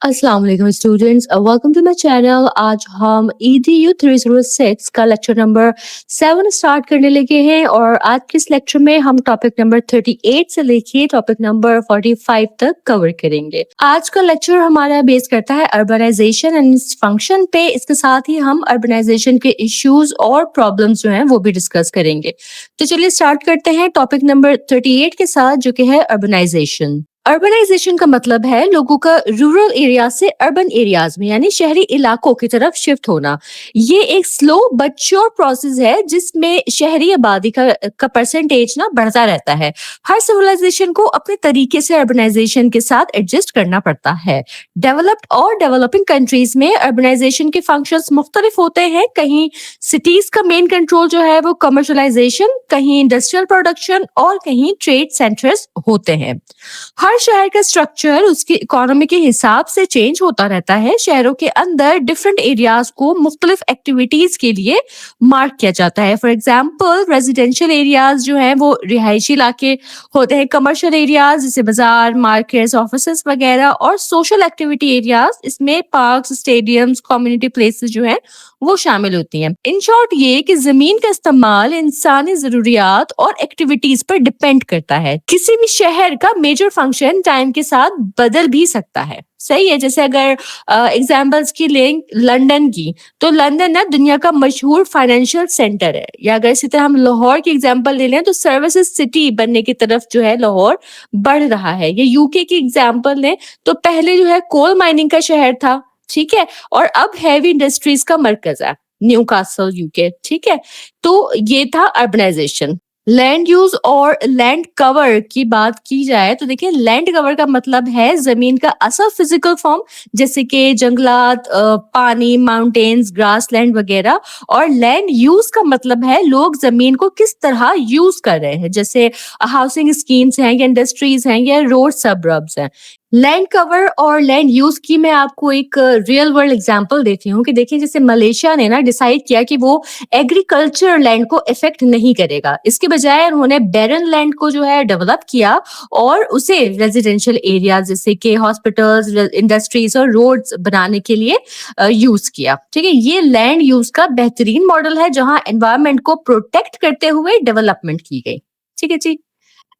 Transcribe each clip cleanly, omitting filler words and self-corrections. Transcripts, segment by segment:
अस्सलाम वालेकुम students, welcome to my channel. आज हम EDU 306 का लेक्चर नंबर 7 स्टार्ट करने लगे हैं और आज के इस लेक्चर में हम टॉपिक नंबर 38 से लेके टॉपिक नंबर 45 तक कवर करेंगे। आज का लेक्चर हमारा बेस करता है अर्बनाइजेशन एंड इट्स फंक्शन पे। इसके साथ ही हम अर्बनाइजेशन के इश्यूज और प्रॉब्लम्स जो हैं वो भी डिस्कस करेंगे। तो चलिए स्टार्ट करते हैं टॉपिक नंबर 38 के साथ, जो कि है अर्बनाइजेशन। अर्बनाइजेशन का मतलब है लोगों का रूरल एरिया से अर्बन एरियाज में यानी शहरी इलाकों की तरफ शिफ्ट होना। ये एक स्लो बट श्योर प्रोसेस है जिसमें शहरी आबादी का परसेंटेज ना बढ़ता रहता है। हर सिविलाइजेशन को अपने तरीके से अर्बनाइजेशन के साथ एडजस्ट करना पड़ता है। डेवलप्ड और डेवलपिंग कंट्रीज में अर्बनाइजेशन के फंक्शंस मुख्तलिफ होते हैं। कहीं सिटीज का मेन कंट्रोल जो है वो कमर्शलाइजेशन, कहीं इंडस्ट्रियल प्रोडक्शन और कहीं ट्रेड सेंटर्स होते हैं। हर शहर का स्ट्रक्चर उसकी इकोनॉमी के हिसाब से चेंज होता रहता है। शहरों के अंदर डिफरेंट एरियाज को मुख्तलिफ एक्टिविटीज के लिए मार्क किया जाता है। फॉर एग्जाम्पल रेजिडेंशियल एरियाज जो है वो रिहायशी इलाके होते हैं, कमर्शियल एरियाज जैसे बाजार, मार्केट्स, ऑफिसेस वगैरह, और सोशल एक्टिविटी एरियाज इसमें पार्क्स, स्टेडियम्स, कम्युनिटी प्लेसेस जो है वो शामिल होती हैं। इन शॉर्ट ये कि जमीन का इस्तेमाल इंसानी जरूरियात और एक्टिविटीज पर डिपेंड करता है। किसी भी शहर का मेजर फंक्शन टाइम के साथ बदल भी सकता है। सही है। जैसे अगर एग्जाम्पल्स की लें लंदन की, तो लंदन ना दुनिया का मशहूर फाइनेंशियल सेंटर है। या अगर इसी तरह हम लाहौर की एग्जाम्पल ले लें तो सर्विसेज सिटी बनने की तरफ जो है लाहौर बढ़ रहा है। या यूके की एग्जाम्पल लें तो पहले जो है कोल माइनिंग का शहर था, ठीक है, और अब हैवी इंडस्ट्रीज का मरकज है, न्यू कासल यूके। ठीक है, तो ये था अर्बनाइजेशन। लैंड यूज और लैंड कवर की बात की जाए तो देखिए, लैंड कवर का मतलब है जमीन का असल फिजिकल फॉर्म, जैसे कि जंगलात, पानी, माउंटेन्स, ग्रास लैंड वगैरह। और लैंड यूज का मतलब है लोग जमीन को किस तरह यूज कर रहे हैं, जैसे हाउसिंग स्कीम्स हैं या इंडस्ट्रीज हैं या रोड सबरब्स हैं। लैंड कवर और लैंड यूज की मैं आपको एक रियल वर्ल्ड एग्जांपल देती हूँ कि देखिए, जैसे मलेशिया ने ना डिसाइड किया कि वो एग्रीकल्चर लैंड को इफेक्ट नहीं करेगा। इसके बजाय उन्होंने बैरन लैंड को जो है डेवलप किया और उसे रेजिडेंशियल एरिया जैसे कि हॉस्पिटल्स, इंडस्ट्रीज और रोड्स बनाने के लिए यूज किया। ठीक है, ये लैंड यूज का बेहतरीन मॉडल है जहां एनवायरमेंट को प्रोटेक्ट करते हुए डेवलपमेंट की गई। ठीक है जी।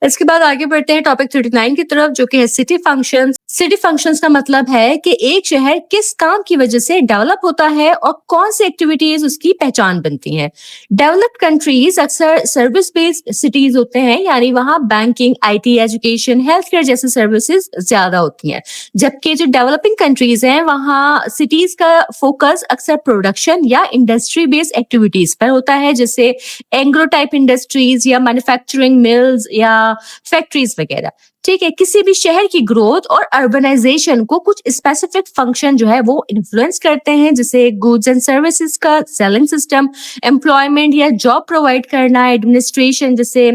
इसके बाद आगे बढ़ते हैं टॉपिक 39 की तरफ, जो कि है सिटी फंक्शंस। सिटी फंक्शंस का मतलब है कि एक शहर किस काम की वजह से डेवलप होता है और कौन सी एक्टिविटीज उसकी पहचान बनती हैं। डेवलप्ड कंट्रीज अक्सर सर्विस बेस्ड सिटीज होते हैं, यानी वहां banking, IT, education, health care जैसे सर्विसेज ज्यादा होती हैं। जबकि जो डेवलपिंग कंट्रीज हैं वहां सिटीज का फोकस अक्सर प्रोडक्शन या इंडस्ट्री बेस्ड एक्टिविटीज पर होता है, जैसे एंग्रो टाइप इंडस्ट्रीज या मैन्युफैक्चरिंग मिल्स या फैक्ट्रीज वगैरह। ठीक है, किसी भी शहर की ग्रोथ और अर्बनाइजेशन को कुछ स्पेसिफिक फंक्शन जो है वो इन्फ्लुएंस करते हैं, जैसे गुड्स एंड सर्विसेज का सेलिंग सिस्टम, एम्प्लॉयमेंट या जॉब प्रोवाइड करना, एडमिनिस्ट्रेशन जैसे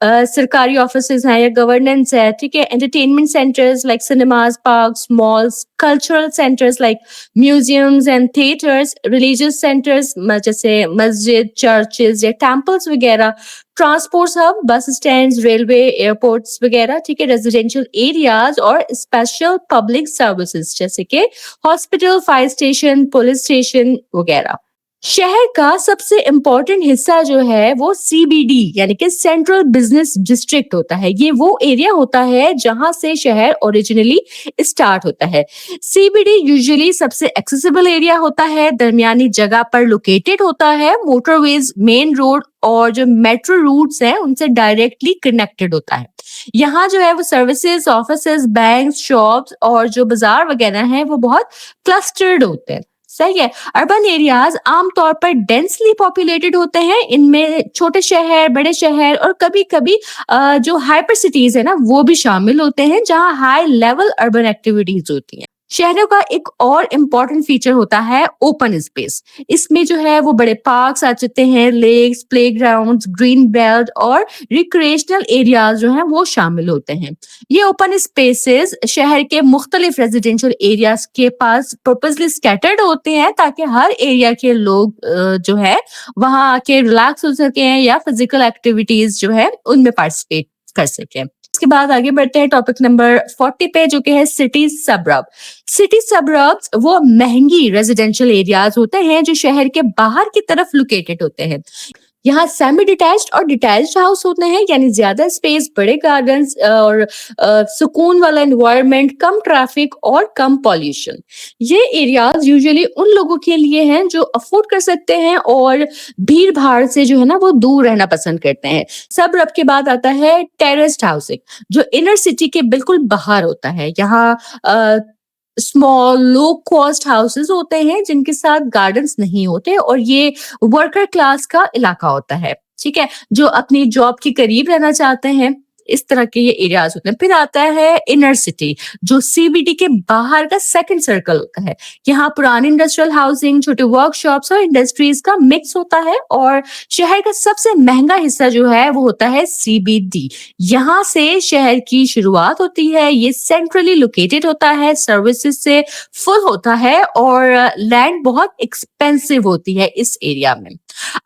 सरकारी ऑफिसेज हैं या गवर्नेंस है। ठीक है, entertainment centres like cinemas, parks, malls, cultural centres like museums and theatres, religious centres जैसे मस्जिद, चर्चेज या टेम्पल्स वगैरह, transport hub, bus stand, railway, airports वगैरह। ठीक है, रेजिडेंशियल एरियाज और स्पेशल पब्लिक सर्विसेज जैसे कि hospital, fire station, police station वगैरह। शहर का सबसे इम्पोर्टेंट हिस्सा जो है वो CBD यानी कि सेंट्रल बिजनेस डिस्ट्रिक्ट होता है। ये वो एरिया होता है जहां से शहर ओरिजिनली स्टार्ट होता है। CBD यूजुअली सबसे एक्सेसिबल एरिया होता है, दरमियानी जगह पर लोकेटेड होता है, मोटरवेज, मेन रोड और जो मेट्रो रूट्स हैं उनसे डायरेक्टली कनेक्टेड होता है। यहाँ जो है वो सर्विसेज, ऑफिसेज, बैंक, शॉप्स और जो बाजार वगैरह हैं वो बहुत क्लस्टर्ड होते हैं। सही है। अर्बन एरियाज आमतौर पर डेंसली पॉपुलेटेड होते हैं। इनमें छोटे शहर, बड़े शहर और कभी कभी जो हाइपर सिटीज है ना वो भी शामिल होते हैं, जहाँ हाई लेवल अर्बन एक्टिविटीज होती हैं। शहरों का एक और इम्पॉर्टेंट फीचर होता है ओपन स्पेस। इसमें जो है वो बड़े पार्क्स आ जाते हैं, लेक्स, प्लेग्राउंड्स, ग्रीन बेल्ट और रिक्रिएशनल एरियाज जो हैं वो शामिल होते हैं। ये ओपन स्पेसेस शहर के मुख्तलिफ रेजिडेंशियल एरियाज के पास पर्पसली स्कैटर्ड होते हैं, ताकि हर एरिया के लोग जो है वहां आके रिलैक्स हो सकें या फिजिकल एक्टिविटीज जो है उनमें पार्टिसिपेट कर सकें। इसके बाद आगे बढ़ते हैं टॉपिक नंबर 40 पे, जो कि है सिटी सबरब। सिटी सबरब्स वो महंगी रेजिडेंशियल एरियाज होते हैं जो शहर के बाहर की तरफ लोकेटेड होते हैं। यहाँ सेमी डिटैच्ड और डिटैच्ड हाउस होते हैं, यानी ज्यादा स्पेस, बड़े गार्डन्स और सुकून वाला एनवायरनमेंट, कम ट्रैफिक और कम पॉल्यूशन। ये एरियाज यूजुअली उन लोगों के लिए हैं जो अफोर्ड कर सकते हैं और भीड़ भाड़ से जो है ना वो दूर रहना पसंद करते हैं। सबरब के बाद आता है टेरेस्ड हाउसिंग, जो इनर सिटी के बिल्कुल बाहर होता है। यहाँ स्मॉल लो कॉस्ट हाउसेस होते हैं जिनके साथ गार्डन्स नहीं होते, और ये वर्कर क्लास का इलाका होता है, ठीक है, जो अपनी जॉब के करीब रहना चाहते हैं। इस तरह के ये एरियाज होते हैं। फिर आता है इनर सिटी, जो सीबीडी के बाहर का सेकंड सर्कल होता है। यहाँ पुरानी इंडस्ट्रियल हाउसिंग, छोटे वर्कशॉप्स और इंडस्ट्रीज का मिक्स होता है, और शहर का सबसे महंगा हिस्सा जो है वो होता है सीबीडी। यहाँ से शहर की शुरुआत होती है। ये सेंट्रली लोकेटेड होता है, सर्विसेज से फुल होता है, और लैंड बहुत एक्सपेंसिव होती है इस एरिया में।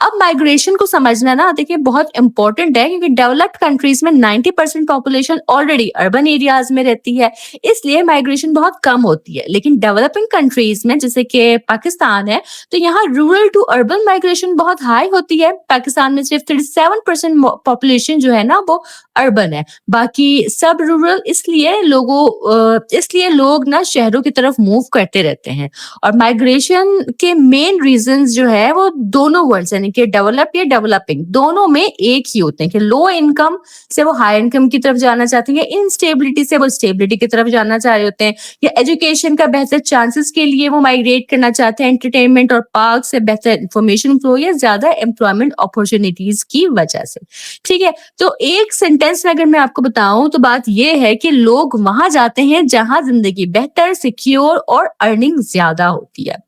अब माइग्रेशन को समझना ना देखिए बहुत इंपॉर्टेंट है, क्योंकि डेवलप्ड कंट्रीज में 90% पॉपुलेशन ऑलरेडी अर्बन एरियाज में रहती है, इसलिए माइग्रेशन बहुत कम होती है। लेकिन डेवलपिंग कंट्रीज में, जैसे कि पाकिस्तान है, तो यहाँ रूरल टू अर्बन माइग्रेशन बहुत हाई होती है। पाकिस्तान में सिर्फ 37% पॉपुलेशन जो है ना वो अर्बन है, बाकी सब रूरल। इसलिए लोग ना शहरों की तरफ मूव करते रहते हैं। और माइग्रेशन के मेन रीजंस जो है वो दोनों वर्ड्स यानी कि डेवलप या डेवलपिंग दोनों में एक ही होते हैं, कि लो इनकम से वो हाई इनकम की तरफ जाना चाहते हैं, या इनस्टेबिलिटी से वो स्टेबिलिटी की तरफ जाना चाह रहे होते हैं, या एजुकेशन का बेहतर चांसेस के लिए वो माइग्रेट करना चाहते हैं, एंटरटेनमेंट और पार्क से बेहतर इंफॉर्मेशन फ्लो या ज्यादा एम्प्लॉयमेंट अपॉर्चुनिटीज की वजह से। ठीक है, तो एक सेंटेंस में अगर मैं आपको बताऊं तो बात यह है कि लोग वहां जाते हैं जहां जिंदगी बेहतर, सिक्योर और अर्निंग ज्यादा होती है।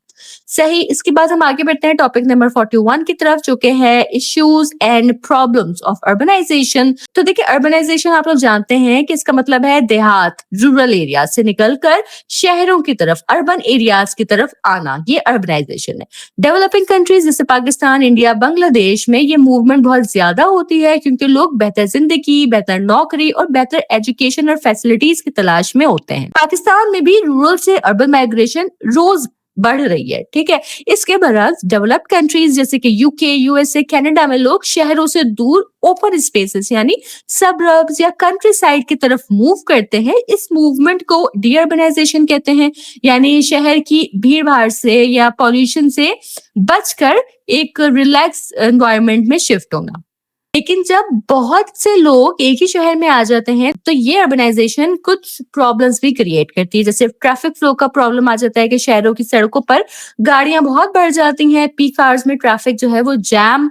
सही। इसके बाद हम आगे बढ़ते हैं टॉपिक नंबर 41 की तरफ, जो कि है issues and problems of urbanisation. तो देखिए, अर्बनाइजेशन आप लोग जानते हैं कि इसका मतलब है देहात, रूरल एरिया से निकलकर शहरों की तरफ, अर्बन एरियाज की तरफ आना, ये अर्बनाइजेशन है। डेवलपिंग कंट्रीज जैसे पाकिस्तान, इंडिया, बांग्लादेश में ये मूवमेंट बहुत ज्यादा होती है, क्योंकि लोग बेहतर जिंदगी, बेहतर नौकरी और बेहतर एजुकेशन और फैसिलिटीज की तलाश में होते हैं। पाकिस्तान में भी रूरल से अर्बन माइग्रेशन रोज बढ़ रही है। ठीक है, इसके बरक्स डेवलप्ड कंट्रीज जैसे कि यूके, यूएसए, कनाडा में लोग शहरों से दूर ओपन स्पेसेस यानी सबरब्स या कंट्री साइड की तरफ मूव करते हैं। इस मूवमेंट को डीअर्बनाइजेशन कहते हैं, यानी शहर की भीड़ भाड़ से या पॉल्यूशन से बचकर एक रिलैक्स एनवायरनमेंट में शिफ्ट होना। लेकिन जब बहुत से लोग एक ही शहर में आ जाते हैं तो ये अर्बनाइजेशन कुछ प्रॉब्लम्स भी क्रिएट करती है। जैसे ट्रैफिक फ्लो का प्रॉब्लम आ जाता है कि शहरों की सड़कों पर गाड़ियां बहुत बढ़ जाती हैं, पीक आवर्स में ट्रैफिक जो है वो जैम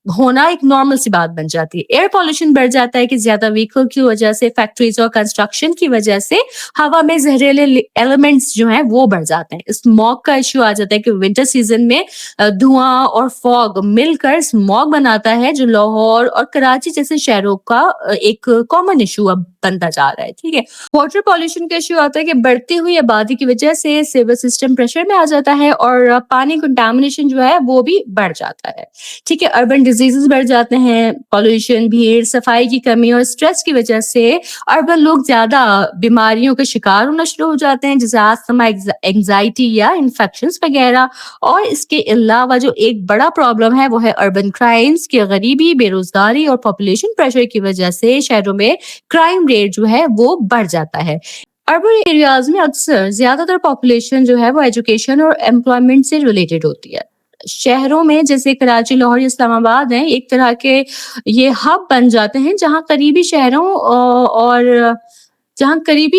होना एक नॉर्मल सी बात बन जाती है। एयर पॉल्यूशन बढ़ जाता है कि ज्यादा व्हीकल की वजह से, फैक्ट्रीज और कंस्ट्रक्शन की वजह से हवा में जहरीले एलिमेंट्स जो हैं वो बढ़ जाते हैं। स्मॉग का इश्यू आ जाता है कि विंटर सीजन में धुआं और फॉग मिलकर स्मॉग बनाता है, जो लाहौर और कराची जैसे शहरों का एक कॉमन इशू अब बनता जा रहा है। ठीक है, वाटर पॉल्यूशन का इश्यू आता है कि बढ़ती हुई आबादी की वजह से सिवर सिस्टम प्रेशर में आ जाता है और पानी कंटामिनेशन जो है वो भी बढ़ जाता है। ठीक है, अर्बन डिजीजेस बढ़ जाते हैं। पॉल्यूशन, भीड़, सफाई की कमी और स्ट्रेस की वजह से अर्बन लोग ज्यादा बीमारियों के शिकार होना शुरू हो जाते हैं, जैसे अस्थमा, एंजाइटी या इन्फेक्शंस वगैरह। और इसके अलावा जो एक बड़ा प्रॉब्लम है वो है अर्बन क्राइम्स की गरीबी, बेरोजगारी और पॉपुलेशन प्रेशर की वजह से शहरों में क्राइम रेट जो है वो बढ़ जाता है। अर्बन एरियाज में अक्सर ज्यादातर पॉपुलेशन जो है वो एजुकेशन और एम्प्लॉयमेंट से रिलेटेड होती है। शहरों में जैसे कराची, लाहौर, इस्लामाबाद हैं, एक तरह के ये हब बन जाते हैं जहां करीबी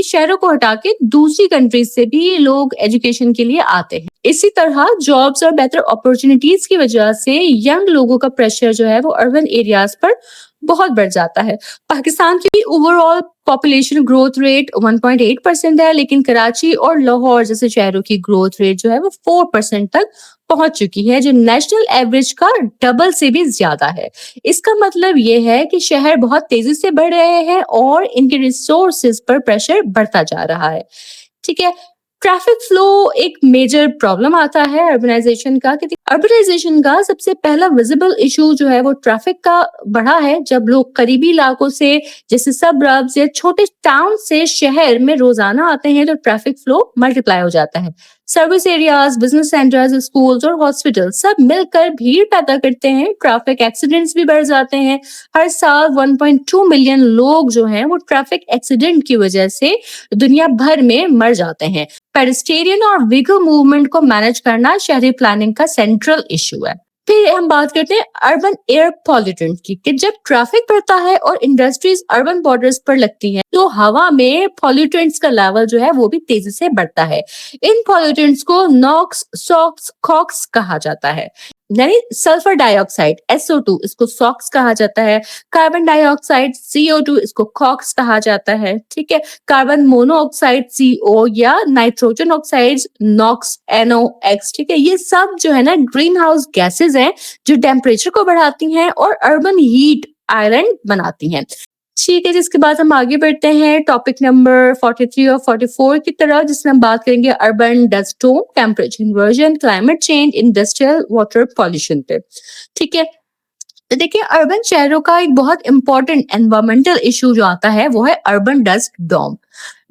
शहरों को हटा के दूसरी कंट्रीज से भी लोग एजुकेशन के लिए आते हैं। इसी तरह जॉब्स और बेहतर अपॉर्चुनिटीज की वजह से यंग लोगों का प्रेशर जो है वो अर्बन एरियाज पर बहुत बढ़ जाता है। पाकिस्तान की ओवरऑल पॉपुलेशन ग्रोथ रेट 1.8% है, लेकिन कराची और लाहौर जैसे शहरों की ग्रोथ रेट जो है वो 4% तक पहुंच चुकी है, जो नेशनल एवरेज का डबल से भी ज्यादा है। इसका मतलब ये है कि शहर बहुत तेजी से बढ़ रहे हैं और इनके रिसोर्सेज पर प्रेशर बढ़ता जा रहा है। ठीक है, ट्रैफिक फ्लो एक मेजर प्रॉब्लम आता है अर्बनाइजेशन का। कि अर्बनाइजेशन का सबसे पहला विजिबल इशू जो है वो ट्रैफिक का बढ़ा है। जब लोग करीबी इलाकों से जैसे सबरब्स या छोटे टाउन से शहर में रोजाना आते हैं तो ट्रैफिक फ्लो मल्टीप्लाई हो जाता है। Service areas, business centres, schools और हॉस्पिटल सब मिलकर भीड़ पैदा करते हैं। ट्रैफिक एक्सीडेंट्स भी बढ़ जाते हैं। हर साल 1.2 मिलियन लोग जो हैं वो ट्रैफिक एक्सीडेंट की वजह से दुनिया भर में मर जाते हैं। पेडेस्ट्रियन और व्हीकल मूवमेंट को मैनेज करना शहरी प्लानिंग का सेंट्रल इशू है। फिर हम बात करते हैं अर्बन एयर पॉल्यूटेंट की। कि जब ट्रैफिक बढ़ता है और इंडस्ट्रीज अर्बन बॉर्डर्स पर लगती हैं तो हवा में पॉल्यूटेंट्स का लेवल जो है वो भी तेजी से बढ़ता है। इन पॉल्यूटेंट्स को नॉक्स, सॉक्स, कॉक्स कहा जाता है। यानी सल्फर डाइऑक्साइड SO2 इसको सॉक्स कहा जाता है। कार्बन डाइऑक्साइड CO2 इसको कॉक्स कहा जाता है। ठीक है। कार्बन मोनोऑक्साइड CO या नाइट्रोजन ऑक्साइड नॉक्स NOx। ठीक है। ये सब जो है ना ग्रीन हाउस गैसेज हैं जो टेम्परेचर को बढ़ाती हैं और अर्बन हीट आइलैंड बनाती हैं। ठीक है। जिसके बाद हम आगे बढ़ते हैं टॉपिक नंबर 43 और 44 की तरफ, जिसमें हम बात करेंगे urban dust storm, temperature inversion, climate change, industrial water pollution पे। ठीक है। तो देखिए अर्बन शहरों का एक बहुत इंपॉर्टेंट एनवायरमेंटल इशू जो आता है वो है urban dust dorm.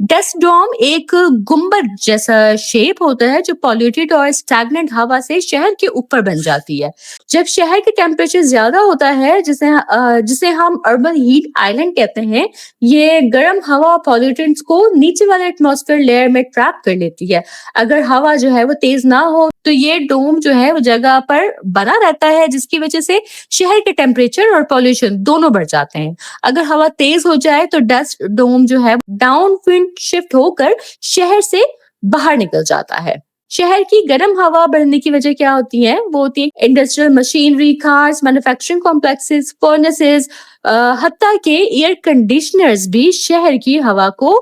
Dust dorm एक गुंबद जैसा शेप होता है जो पॉल्यूटेड और स्टैग्नेंट हवा से शहर के ऊपर बन जाती है। जब शहर के टेम्परेचर ज्यादा होता है जिसे हम अर्बन हीट आइलैंड कहते हैं, ये गर्म हवा पॉल्यूटेंट्स को नीचे वाले एटमॉस्फेयर लेयर में ट्रैप कर लेती है। अगर हवा जो है वो तेज ना हो तो ये डोम जो है वो जगह पर बना रहता है, जिसकी वजह से शहर के टेम्परेचर और पॉल्यूशन दोनों बढ़ जाते हैं। अगर हवा तेज हो जाए तो डस्ट डोम जो है डाउन विंड शिफ्ट होकर शहर से बाहर निकल जाता है। शहर की गर्म हवा बढ़ने की वजह क्या होती है? वो होती है industrial machinery, cars, manufacturing complexes, furnaces, हत्ता के एयर कंडीशनर्स भी शहर की हवा को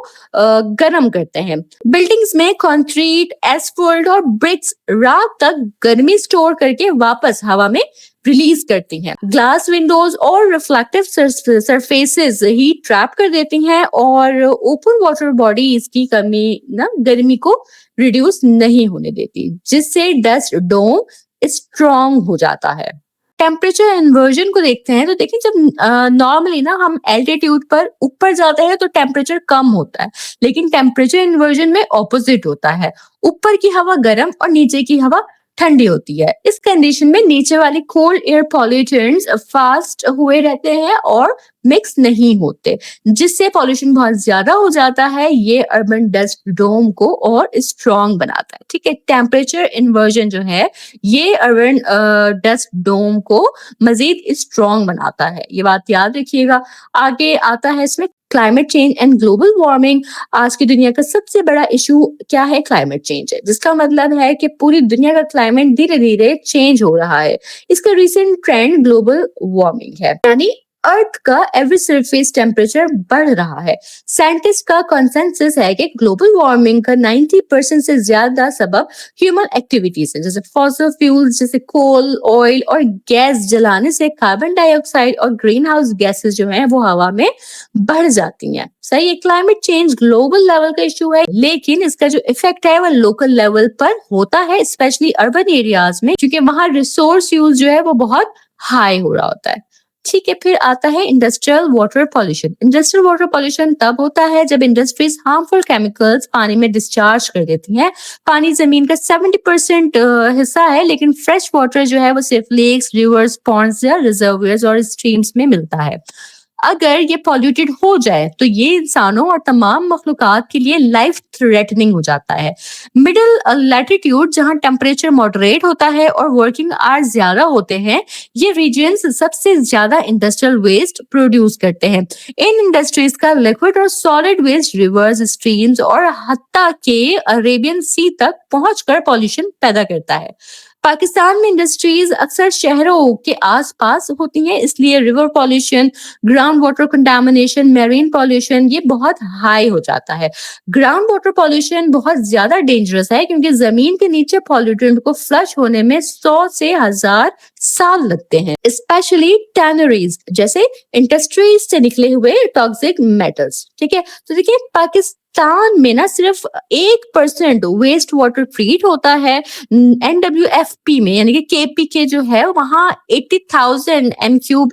गर्म करते हैं। बिल्डिंग्स में कंक्रीट, एस्फल्ट और ब्रिक्स रात तक गर्मी स्टोर करके वापस हवा में रिलीज करती हैं। ग्लास विंडोज और रिफ्लेक्टिव सरफेसेस हीट ट्रैप कर देती हैं और ओपन वाटर बॉडी इसकी गर्मी को रिड्यूस नहीं होने देती, जिससे डस्ट डोम स्ट्रॉन्ग हो जाता है। टेम्परेचर इन्वर्जन को देखते हैं तो देखिए जब नॉर्मली ना हम एल्टीट्यूड पर ऊपर जाते हैं तो टेम्परेचर कम होता है, लेकिन टेम्परेचर इन्वर्जन में ऑपोजिट होता है। ऊपर की हवा गर्म और नीचे की हवा ठंडी होती है। इस कंडीशन में नीचे वाली कोल्ड एयर पॉल्यूटेंट्स फास्ट हुए रहते हैं और मिक्स नहीं होते, जिससे पॉल्यूशन बहुत ज्यादा हो जाता है। ये अर्बन डस्ट डोम को और स्ट्रॉन्ग बनाता है। ठीक है। टेम्परेचर इन्वर्जन जो है ये अर्बन डस्ट डोम को मजीद स्ट्रॉन्ग बनाता है। ये बात याद रखिएगा। आगे आता है इसमें climate change and global warming. आज की दुनिया का सबसे बड़ा इशू क्या है? क्लाइमेट चेंज है, जिसका मतलब है कि पूरी दुनिया का क्लाइमेट धीरे धीरे चेंज हो रहा है। इसका रिसेंट ट्रेंड ग्लोबल वार्मिंग है, यानी अर्थ का एवरेज सरफेस टेम्परेचर बढ़ रहा है। साइंटिस्ट का कंसेंसस है कि ग्लोबल वार्मिंग का 90% से ज्यादा सबब ह्यूमन एक्टिविटीज है, जैसे फॉसिल फ्यूल्स जैसे कोल, ऑयल और गैस जलाने से कार्बन डाइऑक्साइड और ग्रीन हाउस गैसेस जो हैं वो हवा में बढ़ जाती हैं। सही है। क्लाइमेट चेंज ग्लोबल लेवल का इशू है, लेकिन इसका जो इफेक्ट है वो लोकल लेवल पर होता है, स्पेशली अर्बन एरियाज में, क्योंकि वहां रिसोर्स यूज जो है वो बहुत हाई हो रहा होता है। ठीक है। फिर आता है industrial water pollution. Industrial water pollution तब होता है जब इंडस्ट्रीज हार्मफुल केमिकल्स पानी में डिस्चार्ज कर देती हैं। पानी जमीन का 70% हिस्सा है, लेकिन फ्रेश वाटर जो है वो सिर्फ लेक्स, रिवर्स, पॉन्ड्स या रिजर्वियर्स और स्ट्रीम्स में मिलता है। अगर ये पॉल्यूटेड हो जाए तो ये इंसानों और तमाम मखलूकात के लिए लाइफ थ्रेटनिंग हो जाता है। मिडिल लैटिट्यूड जहां टेम्परेचर मॉडरेट होता है और वर्किंग आवर्स ज्यादा होते हैं, ये रीजन्स सबसे ज्यादा इंडस्ट्रियल वेस्ट प्रोड्यूस करते हैं। इन इंडस्ट्रीज का लिक्विड और सॉलिड वेस्ट रिवर्स, स्ट्रीम्स और हत्ता के अरेबियन सी तक पहुंचकर पॉल्यूशन पैदा करता है। पाकिस्तान में इंडस्ट्रीज अक्सर शहरों के आसपास होती हैं, इसलिए river pollution, ground water contamination, marine pollution ये बहुत हाई हो जाता है। ग्राउंड वाटर पॉल्यूशन बहुत ज्यादा डेंजरस है, क्योंकि जमीन के नीचे पॉल्यूटेंट को फ्लश होने में 100 से 1000 साल लगते हैं, स्पेशली टैनरीज जैसे इंडस्ट्रीज से निकले हुए टॉक्सिक मेटल्स। ठीक है। तो देखिए पाकिस्तान में ना सिर्फ 1% वेस्ट वाटर ट्रीट होता है। NWFP में यानी कि KPK जो है वहाँ 80,000 m³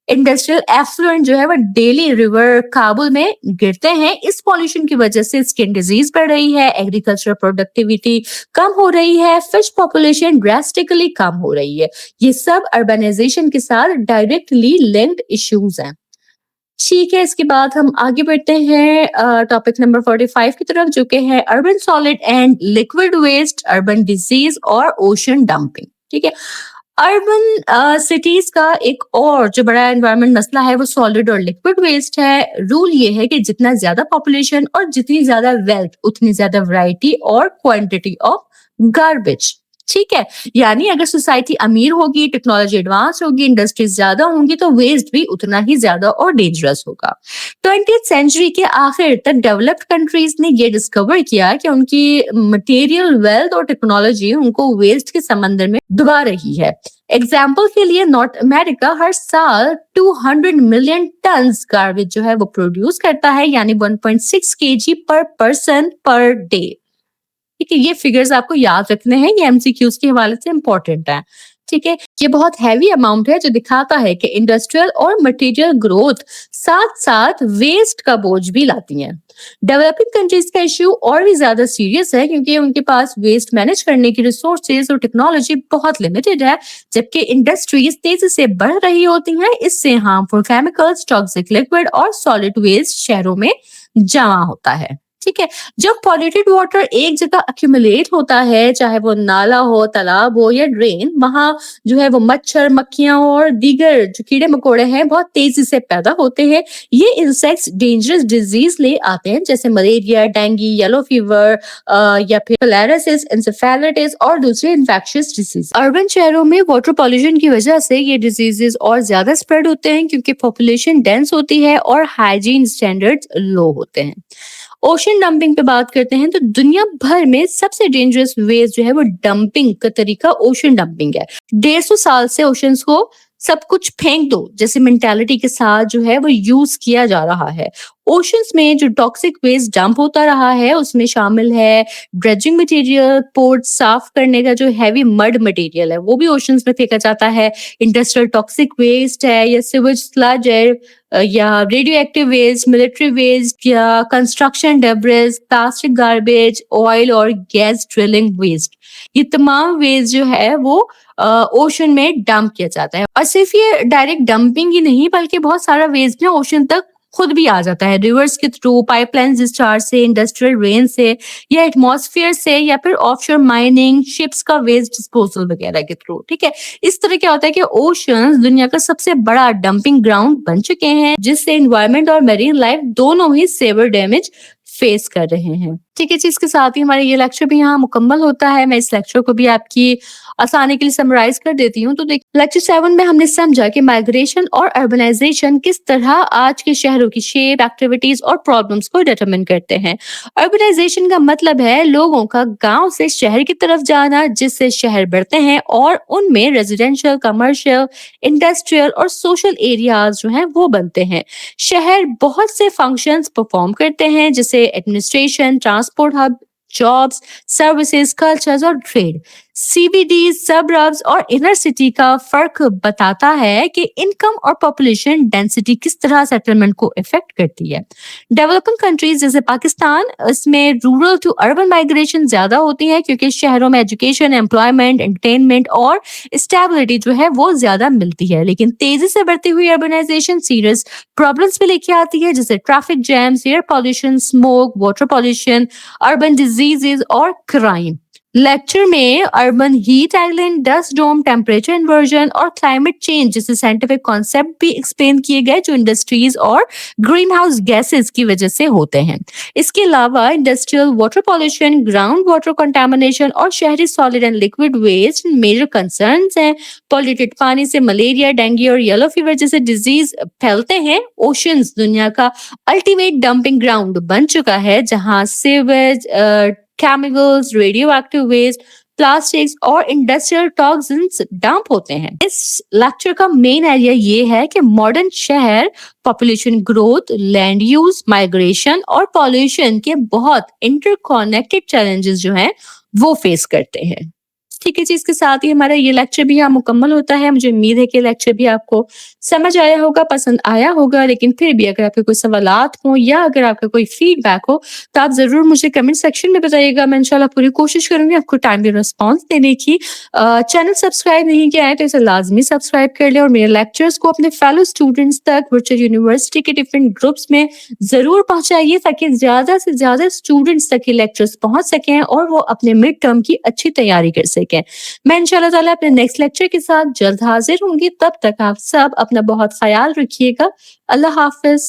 इंडस्ट्रियल एफ्लुएंट जो है वो डेली रिवर काबुल में गिरते हैं। इस पॉल्यूशन की वजह से स्किन डिजीज बढ़ रही है, एग्रीकल्चर प्रोडक्टिविटी कम हो रही है, फिश पॉपुलेशन ड्रास्टिकली कम हो रही है। ये सब अर्बनाइजेशन के साथ डायरेक्टली लिंक्ड इश्यूज हैं। ठीक है, इसके बाद हम आगे बढ़ते हैं टॉपिक नंबर 45 की तरफ, जो कि है urban solid and liquid waste, urban disease और ओशन डंपिंग। ठीक है, अर्बन सिटीज का एक और जो बड़ा एनवायरमेंट मसला है वो सॉलिड और लिक्विड वेस्ट है। रूल ये है कि जितना ज्यादा पॉपुलेशन और जितनी ज्यादा वेल्थ उतनी ज्यादा वैरायटी और क्वांटिटी ऑफ गार्बेज। ठीक है, यानी अगर सोसाइटी अमीर होगी, टेक्नोलॉजी एडवांस होगी, इंडस्ट्रीज ज्यादा होंगी तो वेस्ट भी उतना ही ज्यादा और डेंजरस होगा। 20th सेंचुरी के आखिर तक डेवलप्ड कंट्रीज ने ये डिस्कवर किया कि उनकी मटेरियल वेल्थ और टेक्नोलॉजी उनको वेस्ट के समंदर में डुबा रही है। एग्जाम्पल के लिए नॉर्थ अमेरिका हर साल 200 मिलियन टन गार्बेज जो है वो प्रोड्यूस करता है, यानी 1.6 kg पर पर्सन पर डे। ठीक है, ये फिगर्स आपको याद रखने हैं, ये MCQs के हवाले से इंपॉर्टेंट है। ठीक है, ये बहुत हैवी अमाउंट है जो दिखाता है कि इंडस्ट्रियल और मटेरियल ग्रोथ साथ साथ वेस्ट का बोझ भी लाती हैं। डेवलपिंग कंट्रीज का इश्यू और भी ज्यादा सीरियस है क्योंकि उनके पास वेस्ट मैनेज करने की रिसोर्सेज और टेक्नोलॉजी बहुत लिमिटेड है, जबकि इंडस्ट्रीज तेजी से बढ़ रही होती हैं। इससे हार्मफुल केमिकल्स, टॉक्सिक लिक्विड और सॉलिड वेस्ट शहरों में जमा होता है। ठीक है, जब पॉल्यूटेड वाटर एक जगह अक्यूमुलेट होता है, चाहे वो नाला हो, तालाब हो या ड्रेन, वहां जो है वो मच्छर, मक्खियां और दीगर जो कीड़े मकोड़े हैं बहुत तेजी से पैदा होते हैं। ये इंसेक्ट्स डेंजरस डिजीज ले आते हैं जैसे मलेरिया, डेंगू, येलो फीवर या फिर फिलैरिसिस, एन्सेफेलाइटिस और दूसरे इन्फेक्शियस डिजीज। अर्बन शहरों में वाटर पॉल्यूशन की वजह से ये डिजीजेस और ज्यादा स्प्रेड होते हैं क्योंकि पॉपुलेशन डेंस होती है और हाइजीन स्टैंडर्ड्स लो होते हैं। ओशन डंपिंग पे बात करते हैं तो दुनिया भर में सबसे डेंजरस वेस्ट जो है वो डंपिंग का तरीका ओशन डंपिंग है। 150 साल से ओशंस को सब कुछ फेंक दो जैसे मेंटालिटी के साथ जो है वो यूज किया जा रहा है। ओशंस में जो टॉक्सिक वेस्ट डंप होता रहा है उसमें शामिल है ड्रेजिंग मटेरियल, पोर्ट साफ करने का जो हैवी मड मटेरियल है वो भी ओशंस में फेंका जाता है, इंडस्ट्रियल टॉक्सिक वेस्ट है या सिवेज स्लज है या radio active waste, military waste या construction debris, plastic garbage, oil और गैस ड्रिलिंग वेस्ट। ये तमाम वेस्ट जो है वो ओशन में डंप किया जाता है। और सिर्फ ये डायरेक्ट डंपिंग ही नहीं बल्कि बहुत सारा वेस्ट ना ओशन तक खुद भी आ जाता है, रिवर्स के थ्रू, पाइपलाइन डिस्चार्ज से, इंडस्ट्रियल रेन से या एटमॉस्फेयर से या फिर ऑफशोर माइनिंग, शिप्स का वेस्ट डिस्पोजल वगैरह के थ्रू। ठीक है, इस तरह क्या होता है कि ओशंस दुनिया का सबसे बड़ा डंपिंग ग्राउंड बन चुके हैं जिससे एनवायरनमेंट और मेरीन लाइफ दोनों ही सेवर डैमेज फेस कर रहे हैं। ठीक है जी, इसके साथ ही हमारा ये लेक्चर भी यहाँ मुकम्मल होता है। मैं इस लेक्चर को भी आपकी आसानी के लिए समराइज कर देती हूँ। तो देखिए, लेक्चर 7 में हमने समझा कि माइग्रेशन और अर्बनाइजेशन किस तरह आज के शहरों की शेप, एक्टिविटीज और प्रॉब्लम्स को डिटरमिन करते हैं। अर्बनाइजेशन का मतलब है लोगों का गांव से शहर की तरफ जाना, जिससे शहर बढ़ते हैं और उनमें रेजिडेंशियल, कमर्शियल, इंडस्ट्रियल और सोशल एरियाज जो हैं वो बनते हैं। शहर बहुत से फंक्शंस परफॉर्म करते हैं जैसे administration, transport hub, jobs, services, cultures और ट्रेड। CBD, सबरब्स और इनर सिटी का फर्क बताता है कि इनकम और पॉपुलेशन डेंसिटी किस तरह सेटलमेंट को इफेक्ट करती है। डेवलपिंग कंट्रीज जैसे पाकिस्तान, इसमें रूरल टू अर्बन माइग्रेशन ज्यादा होती है क्योंकि शहरों में एजुकेशन, एम्प्लॉयमेंट, एंटरटेनमेंट और स्टेबिलिटी जो है वो ज्यादा मिलती है। लेकिन तेजी से बढ़ती हुई अर्बनाइजेशन सीरियस प्रॉब्लम्स भी लेके आती है जैसे traffic jams, air pollution, smoke, water pollution, urban diseases और क्राइम। लेक्चर में urban heat island, dust dome, temperature inversion और क्लाइमेट चेंज जैसे साइंटिफिक कॉन्सेप्ट भी एक्सप्लेन किए गए जो इंडस्ट्रीज और ग्रीन हाउस गैसेज की वजह से होते हैं। इसके अलावा industrial water pollution, ground water contamination और शहरी solid and liquid waste major concerns हैं। पॉल्यूटेड पानी से मलेरिया, डेंगू और येलो फीवर जैसे डिजीज फैलते हैं। ओशंस दुनिया का अल्टीमेट डंपिंग ग्राउंड बन चुका है जहां sewage, chemicals, radioactive waste, plastics और इंडस्ट्रियल टॉक्सिन्स डंप होते हैं। इस लेक्चर का मेन आइडिया ये है कि मॉडर्न शहर population growth, land use, migration और पॉल्यूशन के बहुत इंटरकनेक्टेड चैलेंजेस जो हैं वो फेस करते हैं। ठीक है जी, इसके साथ ही हमारा ये लेक्चर भी यहाँ मुकम्मल होता है। मुझे उम्मीद है कि लेक्चर भी आपको समझ आया होगा, पसंद आया होगा। लेकिन फिर भी अगर आपके कोई सवालात हों या अगर आपका कोई फीडबैक हो तो आप ज़रूर मुझे कमेंट सेक्शन में बताइएगा। मैं इंशाल्लाह पूरी कोशिश करूँगी आपको टाइमली रिस्पॉन्स देने की। चैनल सब्सक्राइब नहीं किया है तो इसे लाज़मी सब्सक्राइब कर लें और मेरे लेक्चर्स को अपने फेलो स्टूडेंट्स तक वर्चुअल यूनिवर्सिटी के डिफरेंट ग्रुप्स में ज़रूर पहुँचाइए ताकि ज़्यादा से ज़्यादा स्टूडेंट्स तक ये लेक्चर्स पहुँच सकें और वो अपने मिड टर्म की अच्छी तैयारी कर सकें। मैं इंशाल्लाह ताला अपने नेक्स्ट लेक्चर के साथ जल्द हाजिर होंगी। तब तक आप सब अपना बहुत ख्याल रखिएगा। अल्लाह हाफ़िज़।